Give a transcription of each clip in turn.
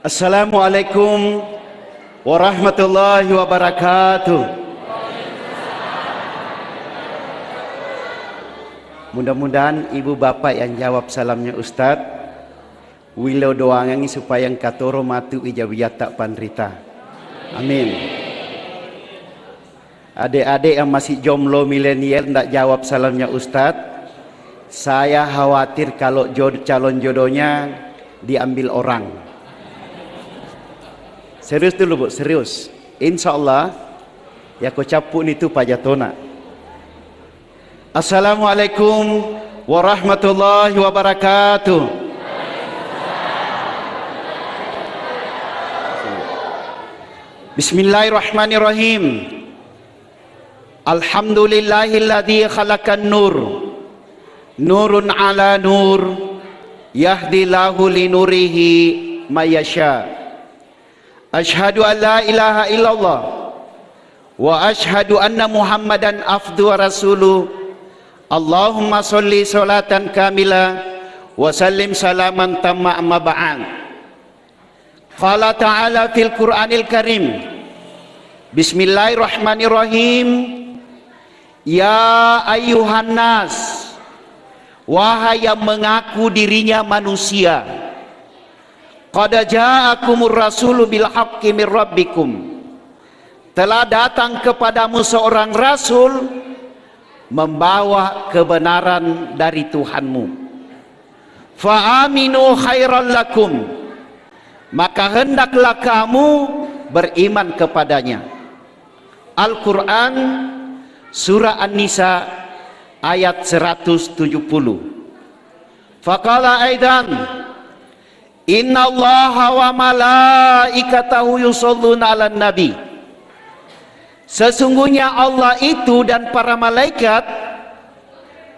Assalamualaikum warahmatullahi wabarakatuh. Mudah-mudahan ibu bapak yang jawab salamnya Ustadz Wilo doangangi supaya yang katoro matu ijabiyata pandrita. Amin. Adik-adik yang masih jomblo milenial ndak jawab salamnya Ustadz, saya khawatir kalau calon jodohnya diambil orang. Serius dulu bu, serius. Insya Allah ya ko capun itu pajatona. Assalamualaikum warahmatullahi wabarakatuh. Bismillahirrahmanirrahim. Alhamdulillahilladzi khalaqan nur, nurun ala nur, yahdillahu linurihi mayasya. Ashhadu an la ilaha illallah wa ashhadu anna Muhammadan abduhu wa rasuluh. Allahumma sholli sholatan kamila wa sallim salaman tamma amma ba'd. Qala ta'ala fil Qur'anil Karim. Bismillahirrahmanirrahim. Ya ayyuhan nas, wahai yang mengaku dirinya manusia, qad ja'akumur rasulu bil haqqi mir rabbikum, telah datang kepadamu seorang rasul membawa kebenaran dari Tuhanmu. Fa aminu khairal lakum, maka hendaklah kamu beriman kepadanya. Al-Quran surah An-Nisa ayat 170. Faqala aidan Inna Allaha wa malaikatahu yusholluna 'alan nabi. Sesungguhnya Allah itu dan para malaikat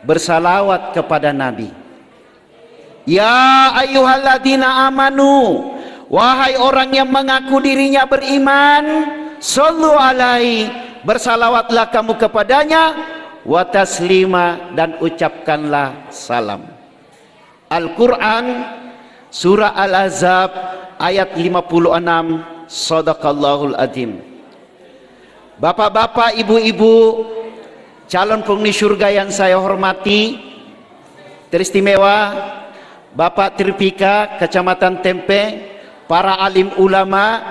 bersalawat kepada Nabi. Ya ayyuhalladzina amanu, wahai orang yang mengaku dirinya beriman, shollu alaihi, bersalawatlah kamu kepadanya, wa taslima, dan ucapkanlah salam. Al-Quran surah Al-Ahzab ayat 56. Shadaqallahul adzim. Bapak-bapak, ibu-ibu, calon penghuni surga yang saya hormati, teristimewa Bapak Tripika Kecamatan Tempe, para alim ulama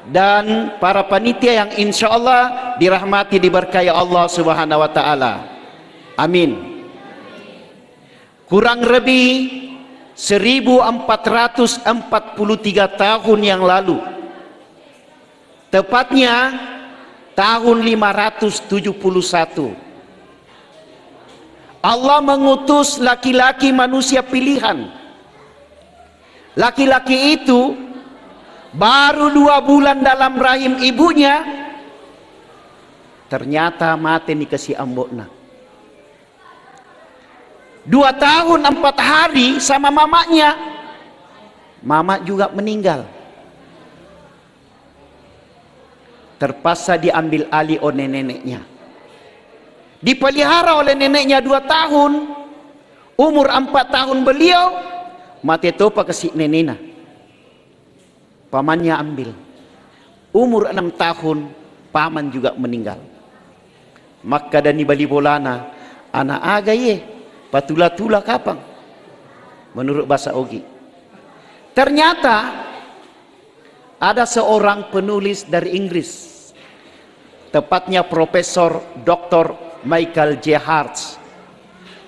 dan para panitia yang insya Allah dirahmati diberkahi Allah Subhanahu wa Ta'ala. Amin. Kurang lebih 1443 tahun yang lalu, tepatnya tahun 571, Allah mengutus laki-laki manusia pilihan. Laki-laki itu baru 2 bulan dalam rahim ibunya, ternyata mati dikasih ambokna. 2 tahun 4 hari sama mamanya, mama juga meninggal. Terpaksa diambil alih oleh neneknya, dipelihara oleh neneknya 2 tahun. Umur 4 tahun beliau mati topa kasih neneknya, pamannya ambil. Umur 6 tahun paman juga meninggal. Maka dan bali bolana anak aga ye patula-tula kapang, menurut bahasa Ogi. Ternyata ada seorang penulis dari Inggris, tepatnya Profesor Dr. Michael J. Hart,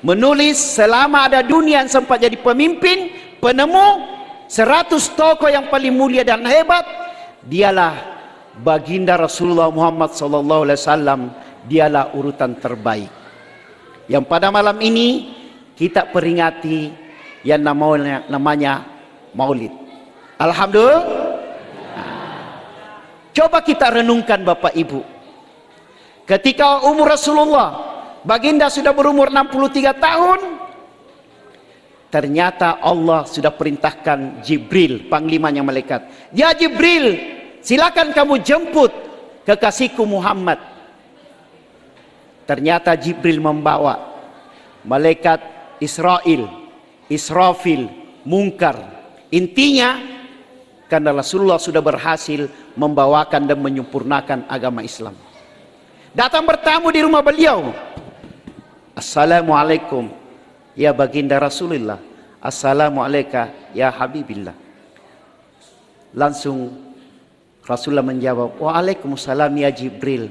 menulis selama ada dunia yang sempat jadi pemimpin, penemu 100 tokoh yang paling mulia dan hebat, dialah baginda Rasulullah Muhammad SAW, dialah urutan terbaik. Yang pada malam ini kita peringati yang namanya Maulid. Alhamdulillah. Coba kita renungkan Bapak Ibu, ketika umur Rasulullah, baginda sudah berumur 63 tahun, ternyata Allah sudah perintahkan Jibril, panglimanya malaikat. Ya Jibril, silakan kamu jemput kekasihku Muhammad. Ternyata Jibril membawa malaikat Israfil, Munkar. Intinya karena Rasulullah sudah berhasil membawakan dan menyempurnakan agama Islam. Datang bertamu di rumah beliau. Assalamualaikum ya baginda Rasulullah. Assalamualaikum ya Habibillah. Langsung Rasulullah menjawab, waalaikumsalam ya Jibril.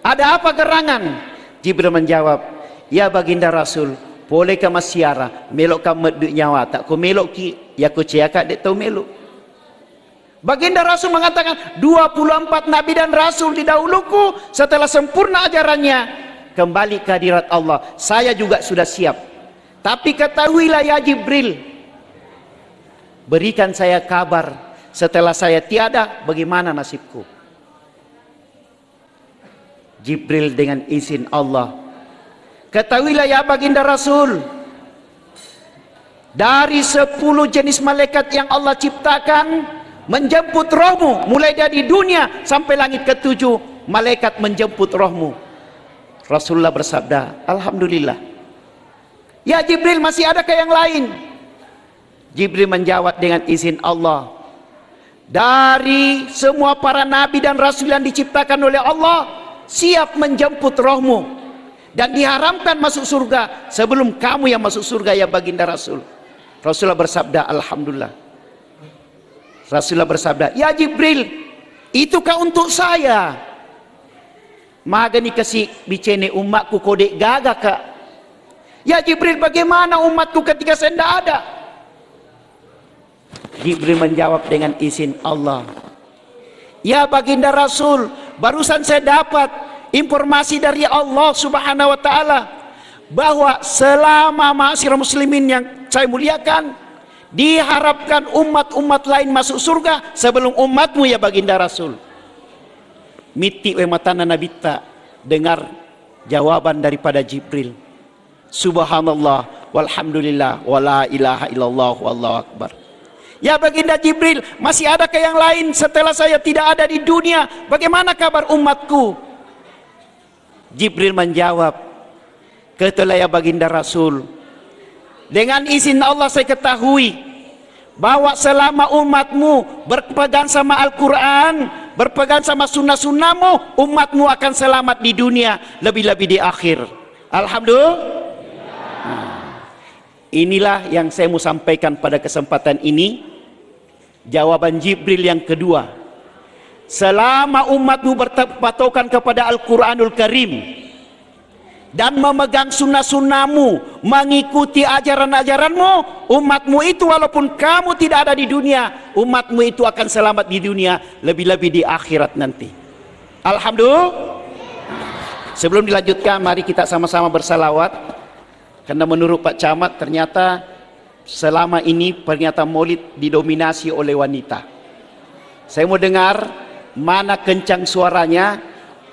Ada apa gerangan? Jibril menjawab, ya baginda Rasul, boleh ka masiara melok ka meduk nyawa tak ko melok ki ya ko ciaka dek tau melok. Baginda Rasul mengatakan 24 nabi dan rasul di dahuluku setelah sempurna ajarannya kembali ke hadirat Allah. Saya juga sudah siap. Tapi ketahuilah ya Jibril, berikan saya kabar setelah saya tiada bagaimana nasibku. Jibril dengan izin Allah, ketahuilah ya baginda Rasul, dari 10 jenis malaikat yang Allah ciptakan menjemput rohmu mulai dari dunia sampai langit ke-7, malaikat menjemput rohmu. Rasulullah bersabda, alhamdulillah. Ya Jibril, masih adakah yang lain? Jibril menjawab dengan izin Allah, dari semua para nabi dan rasul yang diciptakan oleh Allah siap menjemput rohmu dan diharamkan masuk surga sebelum kamu yang masuk surga ya baginda Rasul. Rasulullah bersabda, alhamdulillah. Rasulullah bersabda, ya Jibril, itukah untuk saya? Magani kasih bicene umatku kodek gagak kak. Ya Jibril, bagaimana umatku ketika saya tidak ada? Jibril menjawab dengan izin Allah, ya baginda Rasul, barusan saya dapat informasi dari Allah subhanahu wa ta'ala bahwa selama ma'asyiral muslimin yang saya muliakan, diharapkan umat-umat lain masuk surga sebelum umatmu ya baginda Rasul. Miti we matana nabita dengar jawaban daripada Jibril. Subhanallah walhamdulillah wala ilaha illallah wallahu akbar. Ya baginda Jibril, masih adakah yang lain setelah saya tidak ada di dunia? Bagaimana kabar umatku? Jibril menjawab, ketahuilah ya baginda Rasul, dengan izin Allah saya ketahui bahwa selama umatmu berpegang sama Al-Quran, berpegang sama sunnah-sunnahmu, umatmu akan selamat di dunia, lebih-lebih di akhir. Alhamdulillah. Inilah yang saya mau sampaikan pada kesempatan ini. Jawaban Jibril yang kedua, selama umatmu berpatokan kepada Al-Quranul Karim dan memegang sunnah-sunnahmu, mengikuti ajaran-ajaranmu, umatmu itu walaupun kamu tidak ada di dunia, umatmu itu akan selamat di dunia, lebih-lebih di akhirat nanti. Alhamdulillah. Sebelum dilanjutkan, mari kita sama-sama bersalawat, karena menurut Pak Camat ternyata selama ini pernyataan maulid didominasi oleh wanita. Saya mau dengar mana kencang suaranya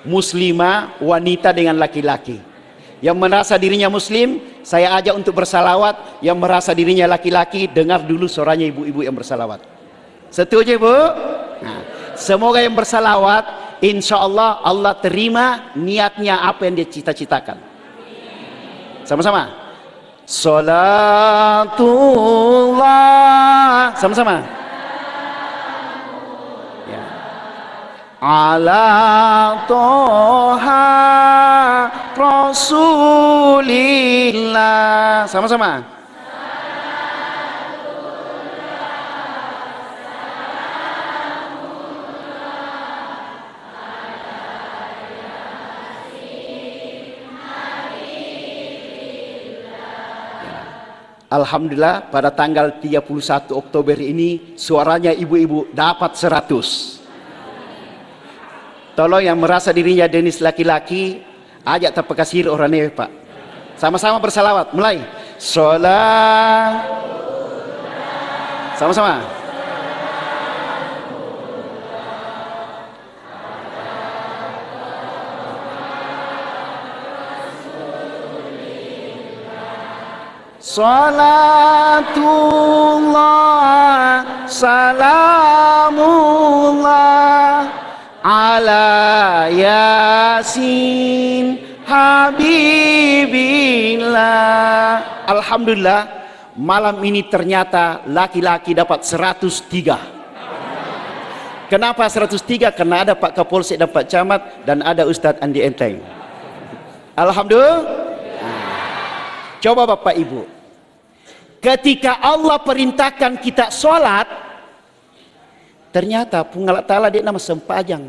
muslimah wanita dengan laki-laki. Yang merasa dirinya muslim, saya ajak untuk bersalawat. Yang merasa dirinya laki-laki, dengar dulu suaranya ibu-ibu yang bersalawat. Setuju Bu? Nah, semoga yang bersalawat, insya Allah Allah terima niatnya apa yang dia cita-citakan. Sama-sama. Salatullah, sama-sama ya. Ala toha Rasulillah, sama-sama. Alhamdulillah pada tanggal 31 Oktober ini suaranya ibu-ibu dapat 100. Tolong yang merasa dirinya jenis laki-laki ajak terpekasir orangnya Pak. Sama-sama bersalawat, mulai. Sholat. Sama-sama. Salatullah salamullah ala yasin habibillah. Alhamdulillah malam ini ternyata laki-laki dapat 103. Kenapa 103? Karena ada Pak Kapolsek dan Pak Camat dan ada Ustadz Andi Enteng. Alhamdulillah. Coba Bapak Ibu, ketika Allah perintahkan kita sholat, ternyata Allah Ta'ala dia nama sempajang.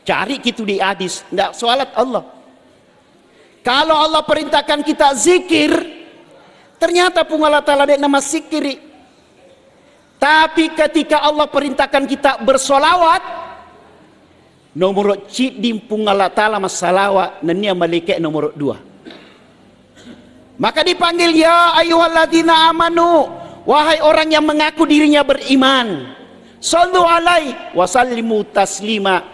Cari gitu di hadis, tidak sholat Allah. Kalau Allah perintahkan kita zikir, ternyata Allah Ta'ala dia nama zikiri. Tapi ketika Allah perintahkan kita bersolawat, nomor cidim Allah Ta'ala masalawat, nenia malaikat nomor 2. Maka dipanggil ya ayyuhalladzina amanu, wahai orang yang mengaku dirinya beriman, sallu alaihi wasallimu taslima,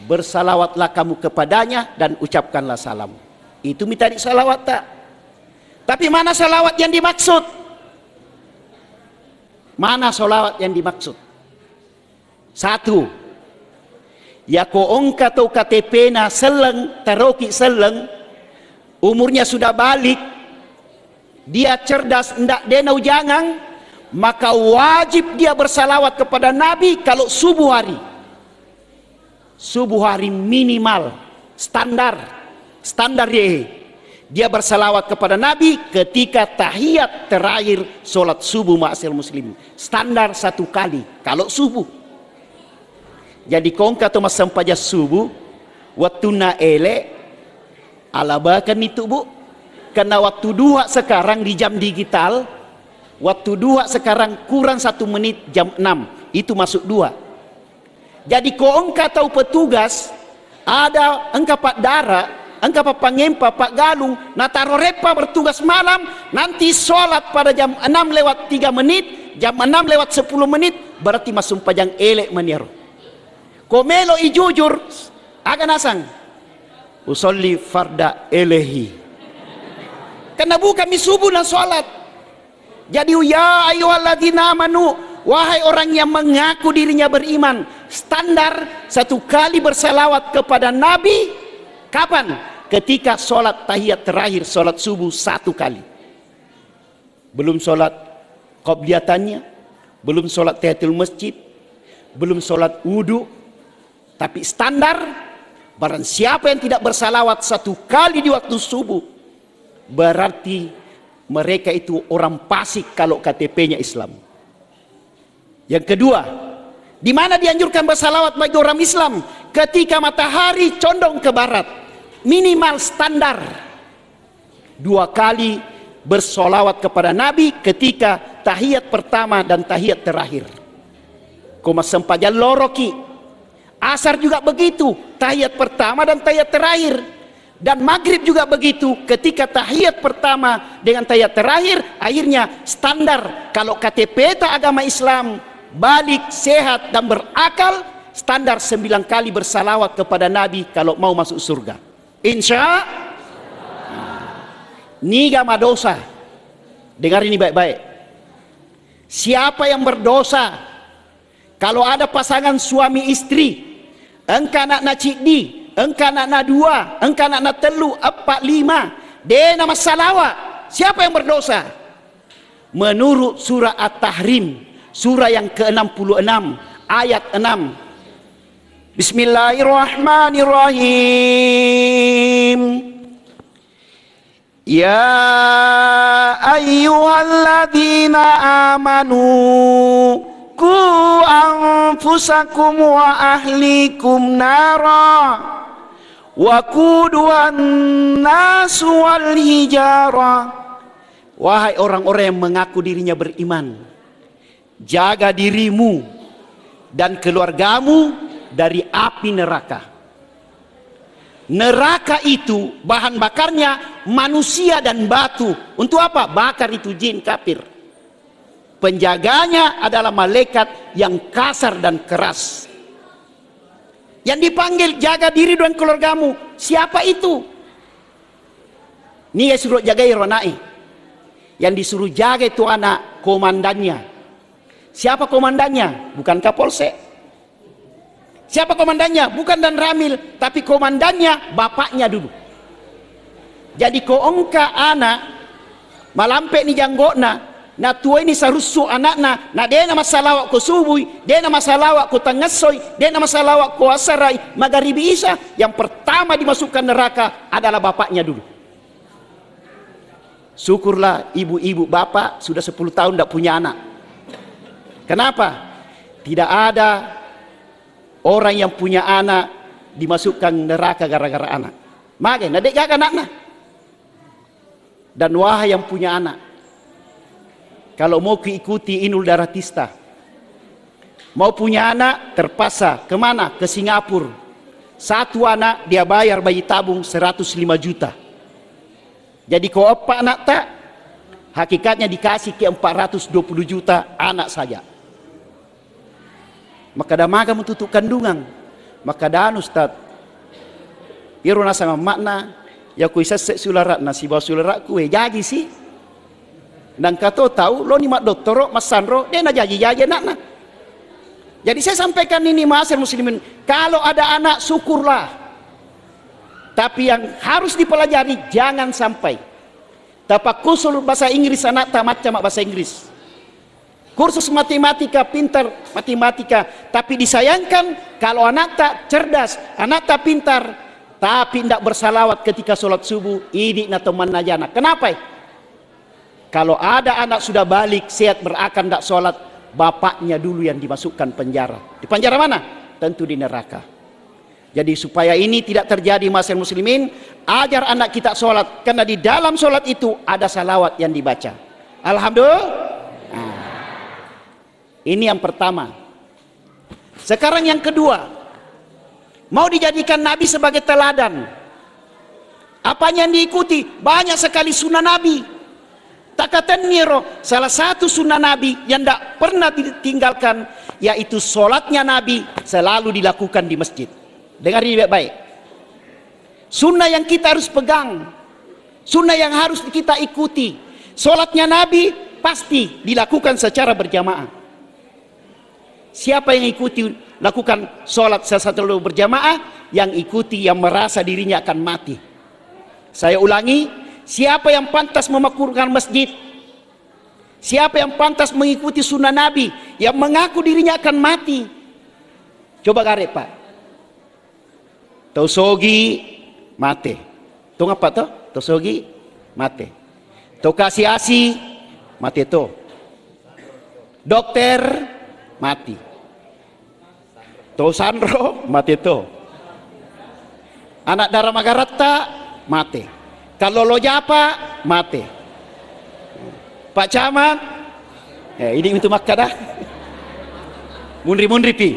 bersalawatlah kamu kepadanya dan ucapkanlah salam. Itu minta salawat tak? Tapi mana salawat yang dimaksud? Mana salawat yang dimaksud? Satu, ya ko ongka tau KTP na seleng taroki seleng, umurnya sudah balik, dia cerdas, ndak denau jangan, maka wajib dia bersalawat kepada Nabi kalau subuh hari. Subuh hari minimal, standar dia bersalawat kepada Nabi ketika tahiyat terakhir solat subuh ma'asyiral muslimin. Standar 1 kali kalau subuh. Jadi kongka tu masam paja subuh, waktu na ele, alabakan itu bu. Karena waktu 2 sekarang di jam digital, waktu 2 sekarang kurang 1 menit jam 6, itu masuk 2. Jadi ko engkau tahu petugas, ada engkau Pak Dara, engkau Pak Pangempa, Pak Galung, nataro repa bertugas malam, nanti sholat pada jam 6 lewat 3 menit, jam 6 lewat 10 menit, berarti masuk pajang elek maniero. Ko melo ijujur, aga nasang, usolli farda elehi. Karena bukan subuh dan sholat. Jadi ya ayyuhalladzina amanu, wahai orang yang mengaku dirinya beriman, standar 1 kali bersalawat kepada Nabi. Kapan? Ketika sholat tahiyat terakhir, sholat subuh 1 kali. Belum sholat qobliyatannya, belum sholat tahiyatul masjid, belum sholat wudu. Tapi standar, barang siapa yang tidak bersalawat 1 kali di waktu subuh, berarti mereka itu orang fasik kalau KTP-nya Islam. Yang kedua, di mana dianjurkan bersalawat bagi orang Islam? Ketika matahari condong ke barat, minimal standar 2 kali bersolawat kepada Nabi ketika tahiyat pertama dan tahiyat terakhir. Koma sempajan loroki. Asar juga begitu, tahiyat pertama dan tahiyat terakhir. Dan maghrib juga begitu, ketika tahiyat pertama dengan tahiyat terakhir, akhirnya standar kalau KTP agama Islam, balik, sehat dan berakal, standar 9 kali bersalawat kepada Nabi kalau mau masuk surga. Insya niga madosa. Dengar ini baik-baik. Siapa yang berdosa, kalau ada pasangan suami istri, engkau anak nacidi, engkau anak 2, engkau anak 3, 4, 5, dia nama salawat. Siapa yang berdosa? Menurut surah At-Tahrim, surah yang ke-66 ayat 6. Bismillahirrahmanirrahim. Ya ayyuhalladzina amanu qu anfusakum wa ahlikum nara wa quduhan nasu wal hijara. Wahai orang-orang yang mengaku dirinya beriman, jaga dirimu dan keluargamu dari api neraka. Neraka itu bahan bakarnya manusia dan batu. Untuk apa? Bakar itu jin kafir. Penjaganya adalah malaikat yang kasar dan keras. Yang dipanggil jaga diri dan keluargamu, siapa itu? Ini suruh jaga Ironai. Yang disuruh jaga itu anak komandannya. Siapa komandannya? Bukan Kapolsek. Siapa komandannya? Bukan Dan Ramil, tapi komandannya bapaknya dulu. Jadi ko engka anak malampe ni janggona, Na tua ini sarusu anakna, na dia na masalah ko subuh, dia na masalah ko tangasoy, dia na masalah ko asaray, magharibi isa. Yang pertama dimasukkan neraka adalah bapaknya dulu. Syukurlah ibu-ibu bapak sudah 10 tahun tidak punya anak. Kenapa? Tidak ada orang yang punya anak dimasukkan neraka gara-gara anak. Makanya nadek jaga anaknya. Dan wahai yang punya anak, kalau mau ikuti Inul Daratista, mau punya anak terpaksa kemana? Ke Singapura. Satu anak dia bayar bayi tabung 105 juta. Jadi kalau 4 anak tak, hakikatnya dikasih ke 420 juta anak saja. Maka dah maga tutup kandungan. Maka dah Ustaz, irona sama makna, ya ku isa sularat nasi bawa sularat ku jadi sih. Dan kata tahu lo ni mak doktoro mas Sandro dia na jadi nak. Jadi saya sampaikan ini masyarakat muslimin, kalau ada anak syukurlah. Tapi yang harus dipelajari jangan sampai dapat kursus bahasa Inggris anak tak macam bahasa Inggris. Kursus matematika pintar matematika, tapi disayangkan kalau anak tak cerdas, anak tak pintar, tapi tidak bersalawat ketika sholat subuh, ini na teman najana. Kenapa? Kalau ada anak sudah balik, sehat berakal, tidak sholat, bapaknya dulu yang dimasukkan penjara. Di penjara mana? Tentu di neraka. Jadi supaya ini tidak terjadi masyarakat muslimin, ajar anak kita sholat. Karena di dalam sholat itu ada salawat yang dibaca. Alhamdulillah. Nah, ini yang pertama. Sekarang yang kedua, mau dijadikan Nabi sebagai teladan. Apanya yang diikuti? Banyak sekali sunnah Nabi. Takatan niro, salah satu sunnah Nabi yang tidak pernah ditinggalkan, yaitu sholatnya Nabi selalu dilakukan di masjid. Dengar ini baik-baik. Sunnah yang kita harus pegang, sunnah yang harus kita ikuti. Sholatnya Nabi pasti dilakukan secara berjamaah. Siapa yang ikuti lakukan sholat secara berjamaah, yang ikuti yang merasa dirinya akan mati. Saya ulangi. Siapa yang pantas memakmurkan masjid, siapa yang pantas mengikuti sunnah Nabi, yang mengaku dirinya akan mati. Coba garep Pak. Tosogi mati. Tunggu apa tuh? Tosogi mati. To kasih asi mati to. Dokter mati. To Sandro mati to. Anak darah Magaratta mati. Kalau lo japa mati. Pak Camat, ini itu maka dah. Mundri pi.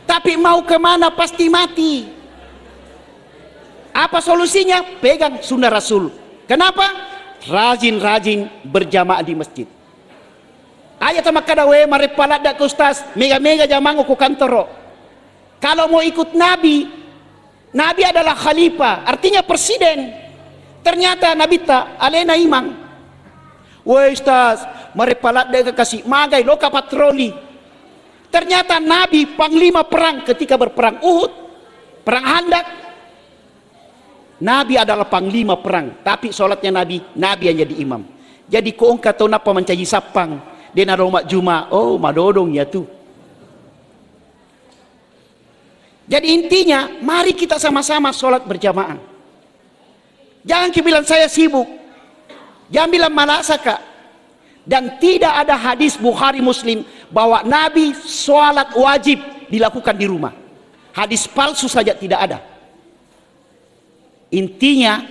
Tapi mau kemana pasti mati. Apa solusinya? Pegang sunnah Rasul. Kenapa? Rajin-rajin berjamaah di masjid. Ayat sama kadawe marepalat dak ustaz, mega-mega jamango ku kantoro. Kalau mau ikut Nabi, Nabi adalah khalifah, artinya presiden. Ternyata Nabi tak alena imam. Woi ustaz, mari palat dek kasih magai loka patroli. Ternyata Nabi panglima perang ketika berperang Uhud, perang Handak. Nabi adalah panglima perang, tapi sholatnya Nabi yang jadi imam. Jadi kau kata napa mencaji sapang, dia naro mak juma, oh madodong ya tuh. Jadi intinya, mari kita sama-sama sholat berjamaah. Jangan bilang saya sibuk. Jangan bilang malasaka. Dan tidak ada hadis Bukhari Muslim bahwa Nabi sholat wajib dilakukan di rumah. Hadis palsu saja tidak ada. Intinya,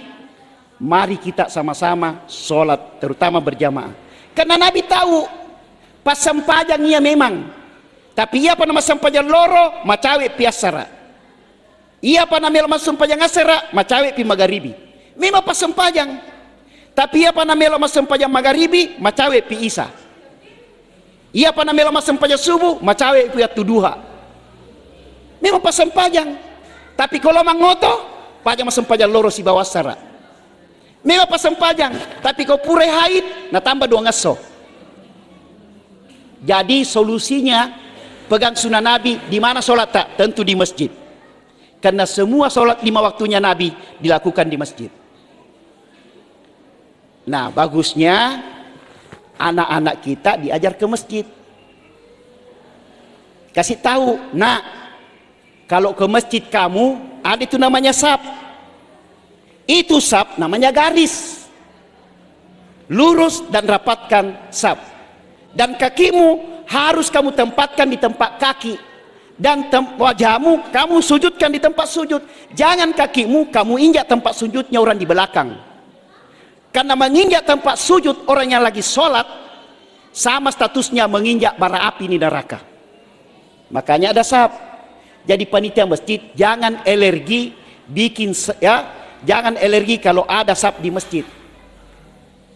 mari kita sama-sama sholat, terutama berjamaah. Karena Nabi tahu, pas sempajang ia memang. Tapi ia pada masa sempajang loro, macawe piasara. Ia pada melo masa sempajang asera, macawe pi magharibi. Memang pas sempajang. Tapi ia pada melo masa sempajang magharibi, macawe pi isa. Ia pada melo masa sempajang subuh, macawe pi atuduha. Memang pas sempajang. Tapi kalau mangoto, pajang masa sempajang loro si bawah sara. Memang pas sempajang. Tapi kau pure haid, na tambah 2 ngaso. Jadi solusinya, pegang sunnah Nabi. Di mana sholat tak? Tentu di masjid. Karena semua sholat 5 waktunya Nabi dilakukan di masjid. Nah, bagusnya anak-anak kita diajar ke masjid. Kasih tahu, nak, kalau ke masjid kamu ada itu namanya saf. Itu saf namanya garis. Lurus dan rapatkan saf. Dan kakimu harus kamu tempatkan di tempat kaki. Dan wajahmu kamu sujudkan di tempat sujud. Jangan kakimu kamu injak tempat sujudnya orang di belakang. Karena menginjak tempat sujud orang yang lagi sholat sama statusnya menginjak bara api di neraka. Makanya ada saf. Jadi panitia masjid jangan alergi bikin jangan alergi kalau ada saf di masjid.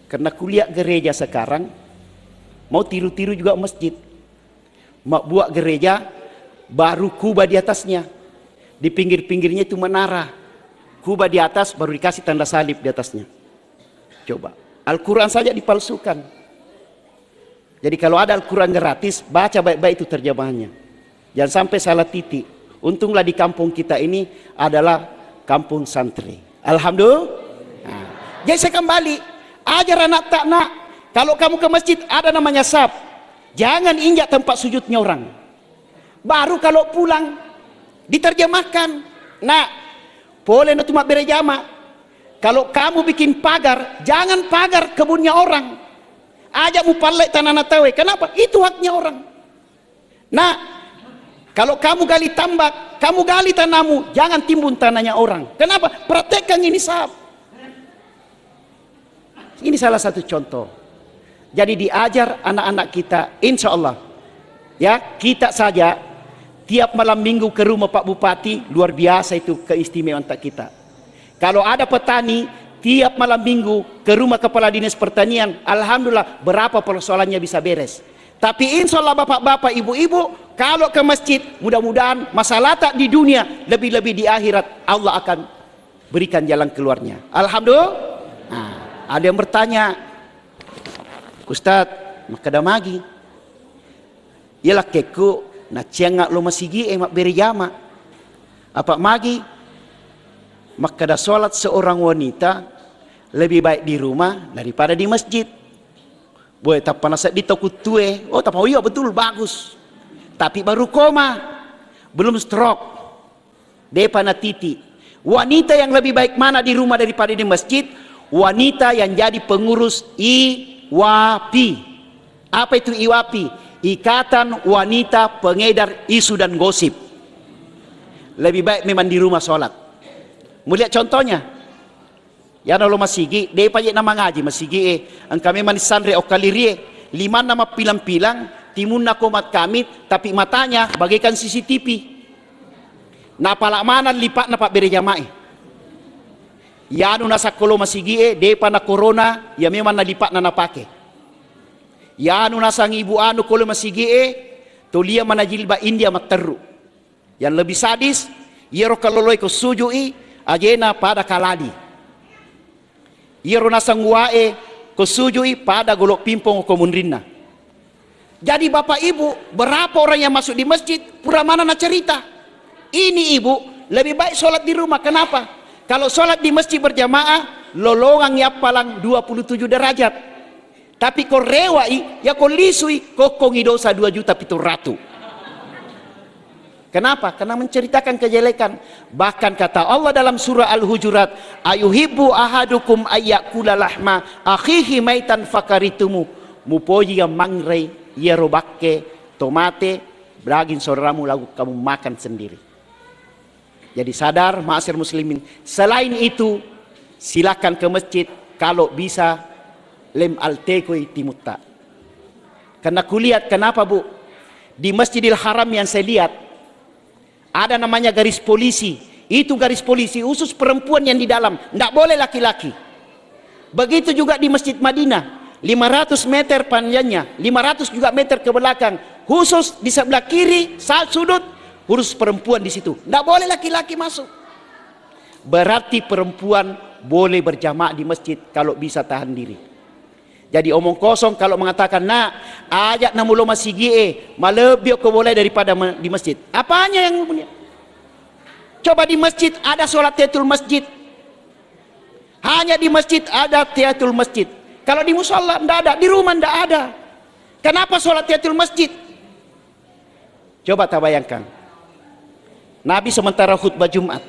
Karena kuliah gereja sekarang mau tiru-tiru juga masjid. Mau buat gereja baru kubah di atasnya. Di pinggir-pinggirnya itu menara. Kubah di atas baru dikasih tanda salib di atasnya. Coba, Al-Quran saja dipalsukan. Jadi kalau ada Al-Quran gratis, baca baik-baik itu terjemahannya. Jangan sampai salah titik. Untunglah di kampung kita ini adalah kampung santri. Alhamdulillah. Nah, jadi saya kembali, ajar anak tak nak. Kalau kamu ke masjid ada namanya saf. Jangan injak tempat sujudnya orang. Baru kalau pulang diterjemahkan. Nah, boleh nak cuma berjamaah. Kalau kamu bikin pagar, jangan pagar kebunnya orang. Ajak mu palek tanah natawe. Kenapa? Itu haknya orang. Nah, kalau kamu gali tambak, kamu gali tanahmu, jangan timbun tanahnya orang. Kenapa? Praktekkan ini sahab. Ini salah satu contoh. Jadi diajar anak-anak kita, insya Allah. Ya, kita saja tiap malam minggu ke rumah Pak Bupati, luar biasa itu keistimewaan kita. Kalau ada petani, tiap malam minggu ke rumah Kepala Dinas Pertanian, alhamdulillah berapa persoalannya bisa beres. Tapi insya Allah bapak-bapak, ibu-ibu, kalau ke masjid, mudah-mudahan masalah tak di dunia, lebih-lebih di akhirat, Allah akan berikan jalan keluarnya. Alhamdulillah. Nah, ada yang bertanya, Ustadz, makada magi. Ialah keku, na ciangak lo masigi mak beri jama. Apa magi? Makada sholat seorang wanita lebih baik di rumah daripada di masjid. Boleh tak panas di toko tue. Oh, tak iya betul bagus. Tapi baru koma, belum stroke. Depana titi. Wanita yang lebih baik mana di rumah daripada di masjid? Wanita yang jadi pengurus IWAPI. Apa itu IWAPI? Ikatan Wanita Pengedar Isu dan Gosip. Lebih baik memang di rumah sholat. Melihat contohnya. Ya nalo masigi, dia payek nama ngaji masigi ang kami manis sandre o kalirie, 5 nama pilang-pilang, timun na komat kami, tapi matanya bagaikan CCTV. Napala mana lipat na pak bere jamae. Ya anu nasa kolo masigi dia pa na corona, ya memang na lipat na napake. Ya anu nasa ibu anu kolo masigi tolia mana jilba India materu. Yang lebih sadis, yero kaloloy ko sujui, ajena pada kaladi. Iro nasang wae kesujui pada golok pimpong komunrinna. Jadi bapak ibu, berapa orang yang masuk di masjid, pura mana na cerita. Ini ibu, lebih baik sholat di rumah. Kenapa? Kalau sholat di masjid berjamaah, lolongan ya palang 27 derajat. Tapi kau rewai, ya kau lisui, kau kongi dosa 2.700.000. Kenapa? Karena menceritakan kejelekan. Bahkan kata Allah dalam surah Al-Hujurat, ayuhibbu ahadukum ayyakula lahma akhihi maitan fakaritumu. Mupoji yang mangrai, ya robakke, tomate, beragin saudaramu lalu kamu makan sendiri. Jadi sadar, ma'asyar muslimin. Selain itu, silakan ke masjid kalau bisa lem altekoi timutta. Karena kulihat kenapa bu? Di Masjidil Haram yang saya lihat, ada namanya garis polisi. Itu garis polisi khusus perempuan yang di dalam. Tidak boleh laki-laki. Begitu juga di Masjid Madinah. 500 meter panjangnya. 500 juga meter ke belakang. Khusus di sebelah kiri, saat sudut, khusus perempuan di situ. Tidak boleh laki-laki masuk. Berarti perempuan boleh berjamaah di masjid kalau bisa tahan diri. Jadi omong kosong kalau mengatakan, nah, ajak namulo masigi malebih kau boleh daripada di masjid. Apanya yang punya? Coba di masjid ada sholat tahiyatul masjid. Hanya di masjid ada tahiyatul masjid. Kalau di musola ndak ada, di rumah ndak ada. Kenapa sholat tahiyatul masjid? Coba tak bayangkan. Nabi sementara khutbah Jumat,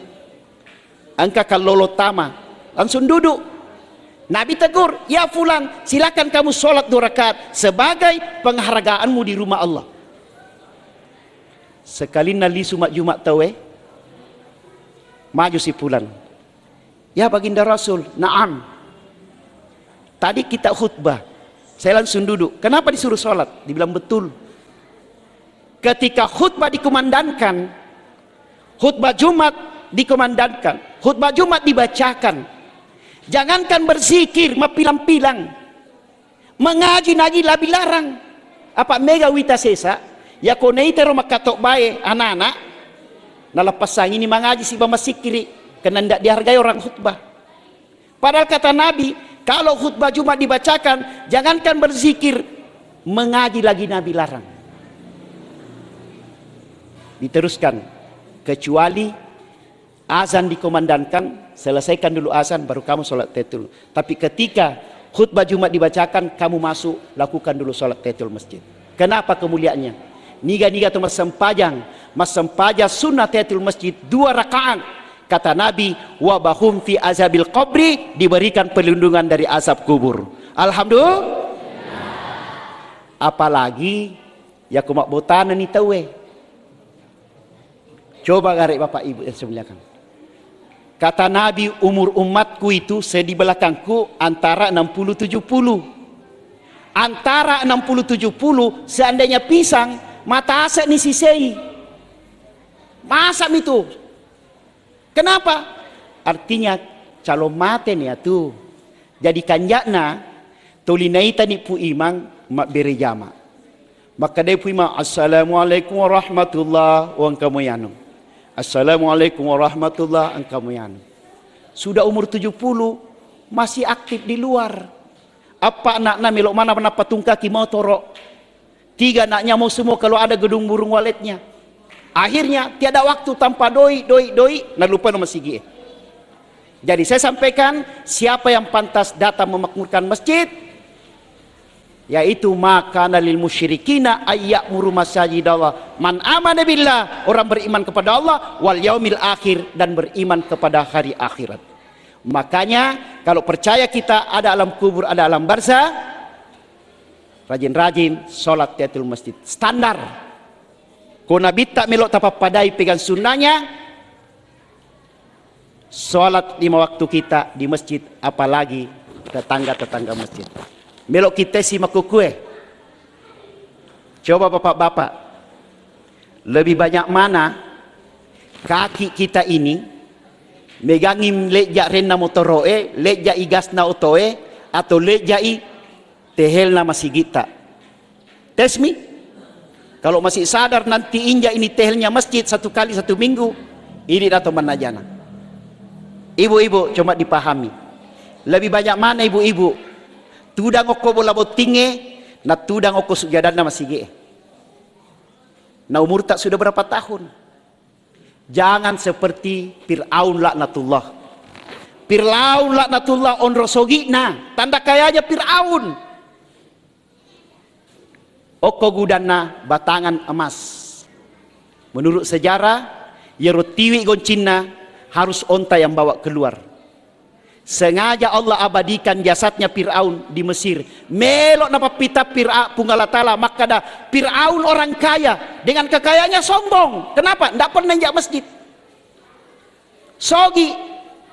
angka kalau tama langsung duduk. Nabi tegur, ya fulan, silakan kamu sholat 2 rakaat sebagai penghargaanmu di rumah Allah. Sekali nali sumat Jumat tawe, maju si fulan. Ya baginda Rasul, naam. Tadi kita khutbah, saya langsung duduk. Kenapa disuruh sholat? Dibilang betul. Ketika khutbah dikumandangkan, khutbah Jumat dikumandangkan, khutbah Jumat dibacakan. Jangankan berzikir, mapilang-pilang, mengaji lagi lebih larang. Apa mega wita sesa? Ya konei tero makatok bae anak-anak. Nalapasang ini mengaji si bama sikiri, kena ndak dihargai orang khutbah. Padahal kata Nabi, kalau khutbah Jumat dibacakan, jangankan berzikir, mengaji lagi Nabi larang. Diteruskan, kecuali azan dikomandangkan, selesaikan dulu azan baru kamu sholat tahiyatul. Tapi ketika khutbah Jumat dibacakan, kamu masuk, lakukan dulu sholat tahiyatul masjid. Kenapa kemuliaannya? Niga-niga itu mas sempajang sunnah tahiyatul masjid 2 rakaat. Kata Nabi, wa bahum fi azabil qabri, diberikan perlindungan dari azab kubur. Alhamdulillah. Apalagi ya kumak botanan ni tahu. Coba garek Bapak Ibu yang saya muliakan. Kata Nabi, umur umatku itu saya di belakangku antara 60-70. Antara 60-70, seandainya pisang, mata asa ni sisei. Masam itu. Kenapa? Artinya calon mate ni atu. Jadi kanjakna, tolinaita ni pu imang mak beri jama. Maka dia pu imang, Assalamualaikum warahmatullahi wabarakatuh. Assalamualaikum warahmatullahi wabarakatuh. Sudah umur 70, masih aktif di luar. Apa anaknya melok mana patung kaki mau torok. 3 anaknya mau semua kalau ada gedung burung waletnya. Akhirnya tiada waktu tanpa doi. Nah lupa nama sigi. Jadi saya sampaikan, siapa yang pantas datang memakmurkan masjid, yaitu maka lil musyrikina ayyamuru masajidallah man amana billah, orang beriman kepada Allah wal yaumil akhir, dan beriman kepada hari akhirat. Makanya kalau percaya kita ada alam kubur, ada alam barzah, rajin-rajin sholat tahiyatul masjid standar. Ko Nabi tak melok tapapadai pegang sunnahnya, sholat 5 waktu kita di masjid, apalagi tetangga-tetangga masjid. Melok kita si makukue. Coba bapak-bapak, lebih banyak mana kaki kita ini megangin leja renna motoroe, leja igasna otoe, atau leja i tehelna masih gita. Tesmi, kalau masih sadar nanti injak ini tehelnya masjid 1 kali 1 minggu, ini datang manajana. Ibu-ibu coba dipahami. Lebih banyak mana ibu-ibu tudang oko bola botinge, na tudang oko sujadana masih ge. Na umur tak sudah berapa tahun. Jangan seperti Fir'aun laknatullah. Fir'aun laknatullah on rosogina, tanda kayanya Fir'aun. Oko gudana batangan emas. Menurut sejarah, Yerotiwi goncinna harus onta yang bawa keluar. Sengaja Allah abadikan jasadnya Fir'aun di Mesir. Melok napa pita Fir'aun punggala ta'ala. Maka dah Fir'aun orang kaya, dengan kekayaannya sombong. Kenapa? Tidak pernah injak masjid. Sogi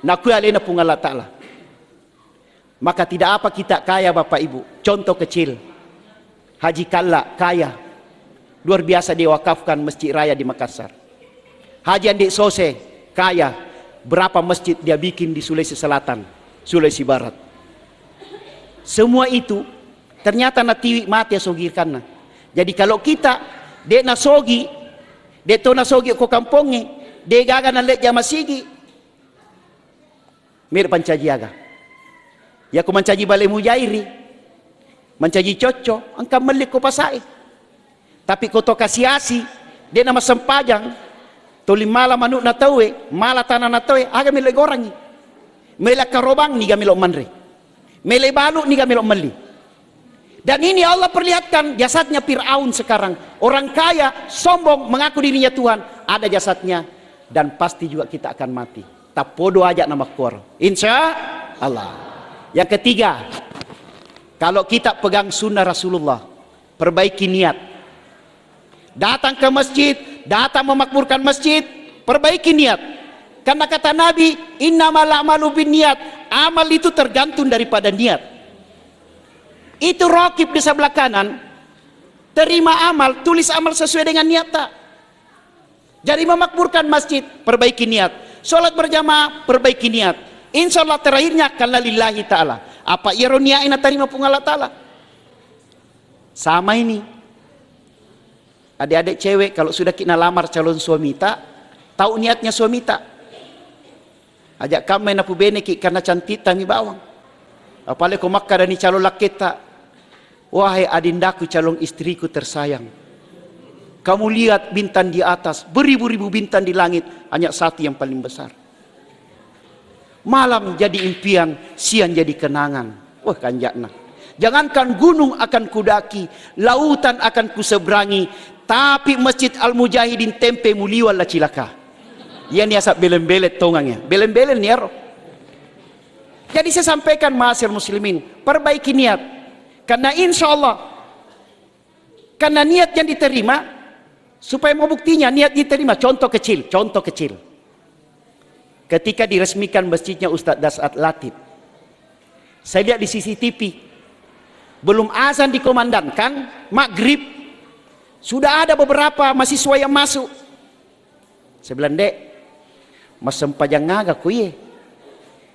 naku alena punggala ta'ala. Maka tidak apa kita kaya Bapak Ibu. Contoh kecil, Haji Kalla kaya, luar biasa dia wakafkan masjid raya di Makassar. Haji Andik Sose kaya, berapa masjid dia bikin di Sulawesi Selatan, Sulawesi Barat. Semua itu ternyata natiwi mati sogirkan. Jadi kalau kita dia nasogi, dia to nasogi ko kampongnya, dia gaga na let jama sigi. Mir pancaji aga. Ya ko mancaji balai mujairi, mancaji coco, angka melik ko pasai. Tapi ko to kasiasi, dia nama sempajang. Tuli mala manuk na tawe, mala tanah na tawe, aga mila gorangi. Mila karobang ni gamilo manre. Mele baluk ni kami meli. Dan ini Allah perlihatkan jasadnya Fir'aun sekarang. Orang kaya, sombong, mengaku dirinya Tuhan. Ada jasadnya. Dan pasti juga kita akan mati. Tak podo aja nama kor. Insya Allah. Yang ketiga, kalau kita pegang sunnah Rasulullah, perbaiki niat. Datang ke masjid, datang memakmurkan masjid, perbaiki niat. Karena kata Nabi, innamal a'malu binniyat. Amal itu tergantung daripada niat. Itu rokib di sebelah kanan, terima amal, tulis amal sesuai dengan niat tak. Jadi memakmurkan masjid, perbaiki niat. Sholat berjamaah, perbaiki niat. Insya Allah terakhirnya karena lillahi ta'ala. Apa ironia ina terima pun Allah ta'ala. Sama ini. Adik-adik cewek kalau sudah kena lamar calon suami tak, tahu niatnya suami tak. Ajak kamu main apu bene karena cantik tami bawang. Apalagi kau makan dari calon laki tak. Wahai adindaku calon istriku tersayang. Kamu lihat bintang di atas. Beribu-ribu bintang di langit. Hanya satu yang paling besar. Malam jadi impian. Siang jadi kenangan. Wah kanjakna. Jangankan gunung akan kudaki. Lautan akan kuseberangi. Tapi Masjid Al-Mujahidin tempe muliwal la cilaka. Ia ni asap belen-belet tongangnya. Belen-belen ni ero. Jadi saya sampaikan ma'asyiral muslimin, perbaiki niat. Karena insya Allah, karena niat yang diterima, supaya mau buktinya niat diterima. Contoh kecil. Ketika diresmikan masjidnya Ustadz Dasat Latif, saya lihat di CCTV, belum azan dikomandangkan, maghrib, sudah ada beberapa mahasiswa yang masuk. Saya bilang, dek, mas sempajang ngaga kuye.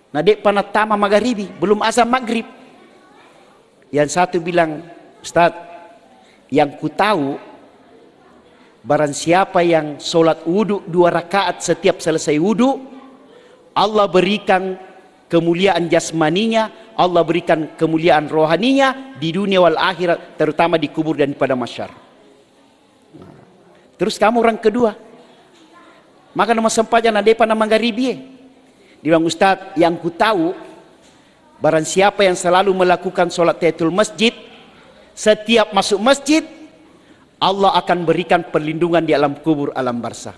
Nah dek panatama magharibi, belum azan maghrib. Yang satu bilang, Ustaz, yang ku tahu, barang siapa yang sholat wudhu 2 rakaat setiap selesai wudhu, Allah berikan kemuliaan jasmaninya, Allah berikan kemuliaan rohaninya di dunia wal akhirat, terutama di kubur dan pada masyar. Terus kamu orang kedua, maka nama sempajan ada pada magharibi. Dia bilang, Ustaz, yang ku tahu, barang siapa yang selalu melakukan sholat tahiyatul masjid, setiap masuk masjid, Allah akan berikan perlindungan di alam kubur, alam barzah.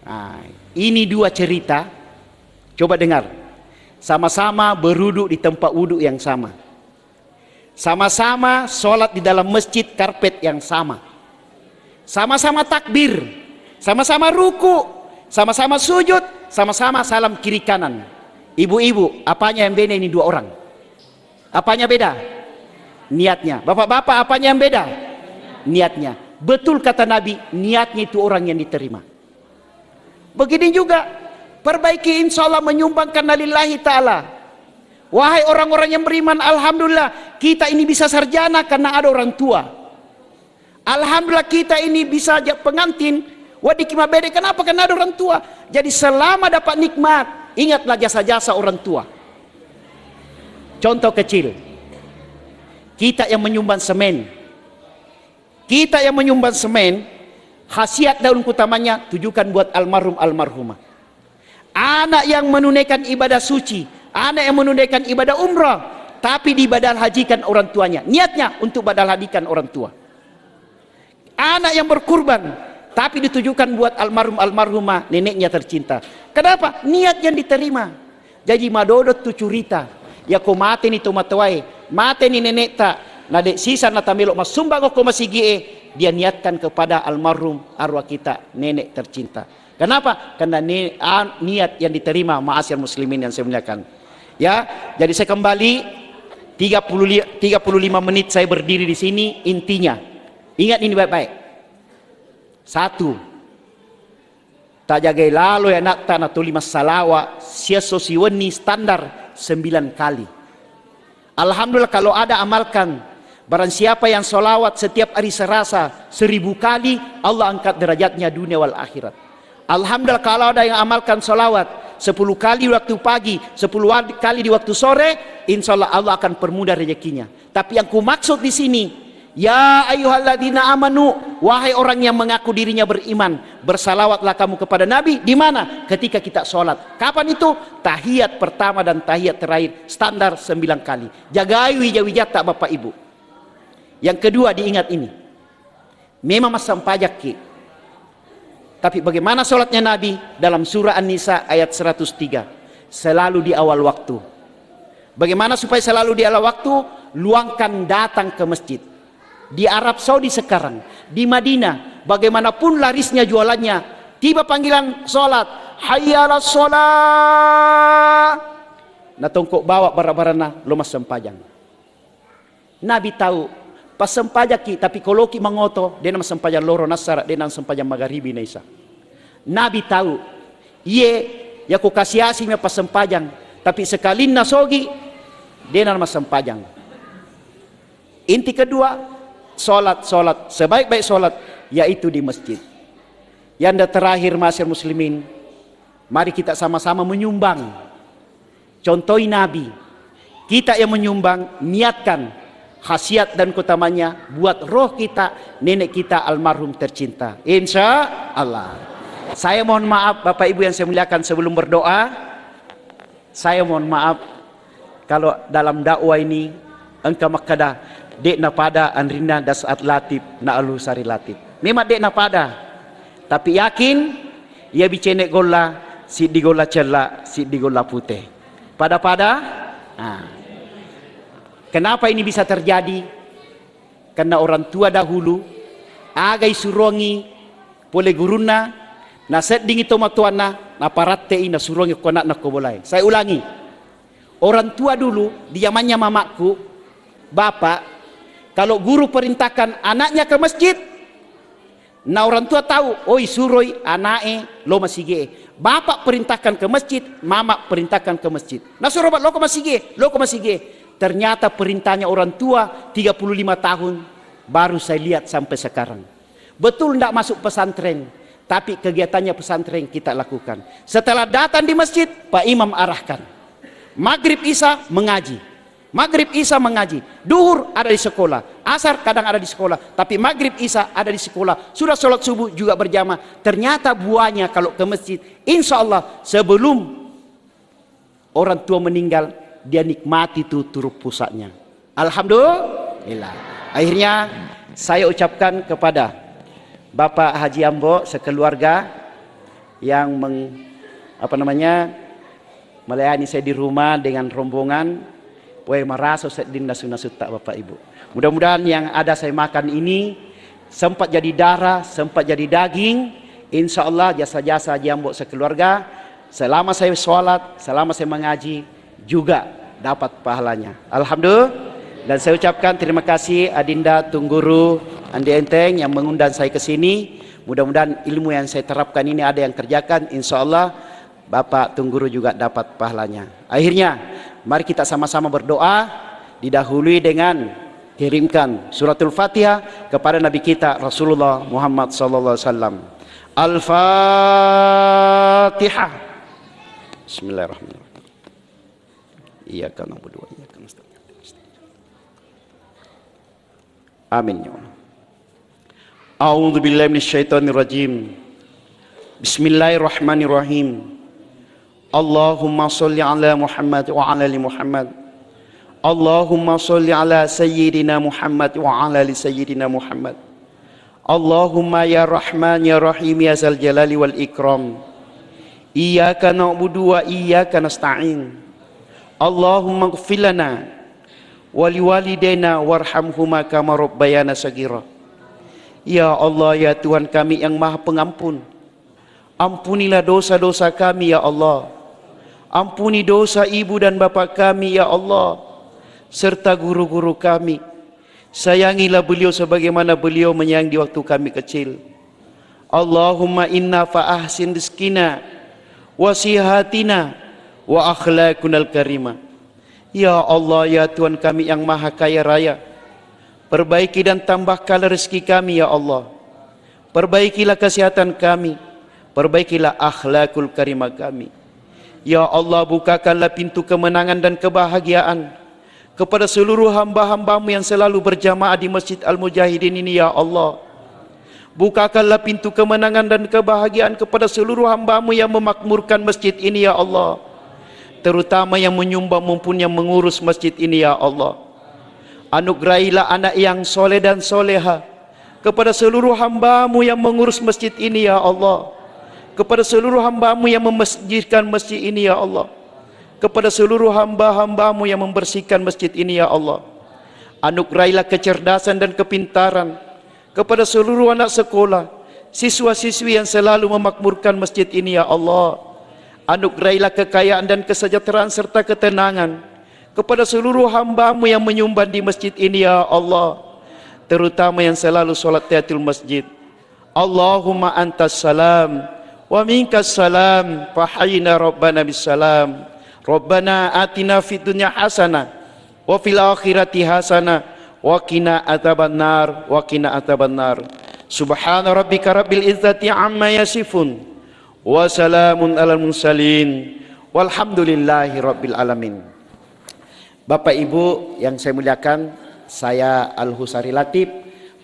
Nah, ini 2 cerita. Coba dengar. Sama-sama berwuduk di tempat wuduk yang sama. Sama-sama sholat di dalam masjid karpet yang sama. Sama-sama takbir. Sama-sama ruku. Sama-sama sujud. Sama-sama salam kiri kanan. Ibu-ibu, apanya yang beda ini 2 orang? Apanya beda? Niatnya. Bapak-bapak, apanya yang beda? Niatnya. Betul kata Nabi, niatnya itu orang yang diterima. Begini juga, perbaiki insya Allah menyumbangkan lillahi ta'ala. Wahai orang-orang yang beriman, alhamdulillah kita ini bisa sarjana karena ada orang tua. Alhamdulillah kita ini bisa pengantin. Wadikima beda, kenapa? Karena ada orang tua. Jadi selama dapat nikmat, ingatlah jasa-jasa orang tua. Contoh kecil, kita yang menyumbang semen, khasiat daun utamanya tujukan buat almarhum almarhumah. Anak yang menunaikan ibadah suci, anak yang menunaikan ibadah umrah, tapi dibadal hajikan orang tuanya, niatnya untuk badal hajikan orang tua. Anak yang berkurban, tapi ditujukan buat almarhum almarhumah, neneknya tercinta. Kenapa? Niat yang diterima. Jadi madodot tu curita, ya ko mate ni tomatawai, mate ni nenek tak, nadek sisa natamelo masumbang ko masih gie, dia niatkan kepada almarhum arwah kita, nenek tercinta. Kenapa? Karena niat yang diterima, ma'asyiral muslimin yang saya muliakan. Ya, jadi saya kembali 35 menit saya berdiri di sini. Intinya, ingat ini baik-baik. 1, tak jagai lalu ya nak tanah tu 5 salawa sia sosiweni standar 9 kali. Alhamdulillah kalau ada amalkan. Barang siapa yang solawat setiap hari Selasa 1000 kali, Allah angkat derajatnya dunia wal akhirat. Alhamdulillah kalau ada yang amalkan solawat 10 kali waktu pagi, 10 kali di waktu sore, insya Allah Allah akan permudah rezekinya. Tapi yang ku maksud di sini, Ya ayyuhalladzina amanu, wahai orang yang mengaku dirinya beriman, bersalawatlah kamu kepada Nabi. Di mana? Ketika kita sholat. Kapan itu? Tahiyat pertama dan tahiyat terakhir, standar 9 kali. Jagai wija-wijata Bapak Ibu. Yang kedua diingat ini, memang masa pajak ki. Tapi bagaimana sholatnya Nabi? Dalam surah An-Nisa ayat 103, selalu di awal waktu. Bagaimana supaya selalu di awal waktu? Luangkan datang ke masjid. Di Arab Saudi sekarang, di Madinah, bagaimanapun larisnya jualannya, tiba panggilan sholat, hayya 'alas sholat, na tongkok bawa barang-barangna lo mas sempajang. Nabi tahu pas sempajak ki, tapi kalau ki mangoto dia nama sempajang loro nasara, dia nama sempajang magharibi naisa. Nabi tahu ye ya ku kasih asing pas sempajang, tapi sekali nasogi dia nama sempajang. Inti kedua, solat sebaik-baik solat yaitu di masjid. Yang terakhir, masyarakat muslimin, mari kita sama-sama menyumbang. Contohi Nabi, kita yang menyumbang, niatkan khasiat dan keutamanya buat roh kita, nenek kita almarhum tercinta, insya Allah. Saya mohon maaf Bapak Ibu yang saya muliakan, sebelum berdoa saya mohon maaf kalau dalam dakwah ini engkau makada dek na pada anrina das atlatip na alu sari latip. Memang dek na pada, tapi yakin ia bicene gola si di gola cela si di gola putih. Pada. Kenapa ini bisa terjadi? Karena orang tua dahulu agai surongi pole guruna na set dingi tomatuana na paratte ina surongi ko na kobolai. Saya ulangi. Orang tua dulu di zamannya mamaku, bapak, kalau guru perintahkan anaknya ke masjid, nah orang tua tahu, oi suroi anake lo masih ge. Bapak perintahkan ke masjid, mama perintahkan ke masjid. Nah suruh lo ke masih ge, lo ke masih ge. Ternyata perintahnya orang tua 35 tahun baru saya lihat sampai sekarang. Betul tidak masuk pesantren, tapi kegiatannya pesantren kita lakukan. Setelah datang di masjid, Pak Imam arahkan. Maghrib Isya mengaji. Maghrib Isya mengaji, duhur ada di sekolah, asar kadang ada di sekolah, tapi maghrib Isya ada di sekolah. Sudah sholat subuh juga berjamaah. Ternyata buahnya kalau ke masjid, insya Allah sebelum orang tua meninggal, dia nikmati itu turut pusatnya. Alhamdulillah. Akhirnya saya ucapkan kepada Bapak Haji Ambo sekeluarga yang melayani saya di rumah dengan rombongan. Woi maraso sedinda sunasuta Bapak Ibu. Mudah-mudahan yang ada saya makan ini sempat jadi darah, sempat jadi daging. Insya Allah jasa-jasa Jambo sekeluarga, selama saya sholat, selama saya mengaji juga dapat pahalanya. Alhamdulillah. Dan saya ucapkan terima kasih Adinda Tungguru Andi Enteng yang mengundang saya ke sini. Mudah-mudahan ilmu yang saya terapkan ini ada yang kerjakan. Insya Allah Bapak Tungguru juga dapat pahalanya. Akhirnya mari kita sama-sama berdoa, didahului dengan kirimkan suratul Fatihah kepada Nabi kita Rasulullah Muhammad sallallahu alaihi wasallam. Al-Fatihah. Bismillahirrahmanirrahim. Iyyaka na'budu wa iyyaka nasta'in. Amin ya Allah. A'udzu billahi minasyaitonir rajim. Bismillahirrahmanirrahim. Allahumma salli ala Muhammad wa ala ali Muhammad. Allahumma salli ala sayyidina Muhammad wa ala ali sayyidina Muhammad. Allahumma ya Rahman ya Rahim ya Zal Jalali wal Ikram. Iyyaka na'budu wa iyyaka nasta'in. Allahumma ighfir lana wa liwalidayna warhamhuma kama rabbayana shaghira. Ya Allah ya Tuhan kami yang Maha Pengampun, ampunilah dosa-dosa kami ya Allah. Ampuni dosa ibu dan bapak kami ya Allah, serta guru-guru kami. Sayangilah beliau sebagaimana beliau menyayangi di waktu kami kecil. Allahumma inna fa'ahsin rizkina wa sihatina wa akhlaqunal karimah. Ya Allah ya Tuhan kami yang Maha Kaya Raya, perbaiki dan tambahkanlah rezeki kami ya Allah. Perbaikilah kesehatan kami, perbaikilah akhlakul karimah kami. Ya Allah bukakanlah pintu kemenangan dan kebahagiaan kepada seluruh hamba-hambamu yang selalu berjamaah di Masjid Al-Mujahidin ini ya Allah. Bukakanlah pintu kemenangan dan kebahagiaan kepada seluruh hamba-Mu yang memakmurkan masjid ini ya Allah, terutama yang menyumbang maupun yang mengurus masjid ini ya Allah. Anugerahilah anak yang soleh dan soleha kepada seluruh hamba-Mu yang mengurus masjid ini ya Allah, kepada seluruh hamba-Mu yang memasjidkan masjid ini ya Allah, kepada seluruh hamba-hamba-Mu yang membersihkan masjid ini ya Allah. Anugerahilah kecerdasan dan kepintaran kepada seluruh anak sekolah, siswa-siswi yang selalu memakmurkan masjid ini ya Allah. Anugerahilah kekayaan dan kesejahteraan serta ketenangan kepada seluruh hamba-Mu yang menyumbang di masjid ini ya Allah, terutama yang selalu solat tahiyatul masjid. Allahumma antas salam wa minkas salam, fahayyina rabbana bisalam. Rabbana atina fid dunya hasanah wa fil akhirati hasanah wa qina adzabannar wa qina adzabannar. Subhana rabbika rabbil izzati amma yasifun wa salamun alal mursalin walhamdulillahi rabbil alamin. Bapak Ibu yang saya muliakan, saya Al-Husari Latif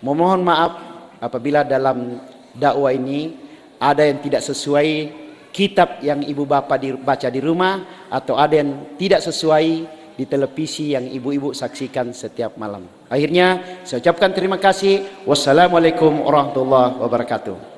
memohon maaf apabila dalam dakwah ini ada yang tidak sesuai kitab yang ibu bapak baca di rumah, atau ada yang tidak sesuai di televisi yang ibu-ibu saksikan setiap malam. Akhirnya saya ucapkan terima kasih. Wassalamualaikum warahmatullahi wabarakatuh.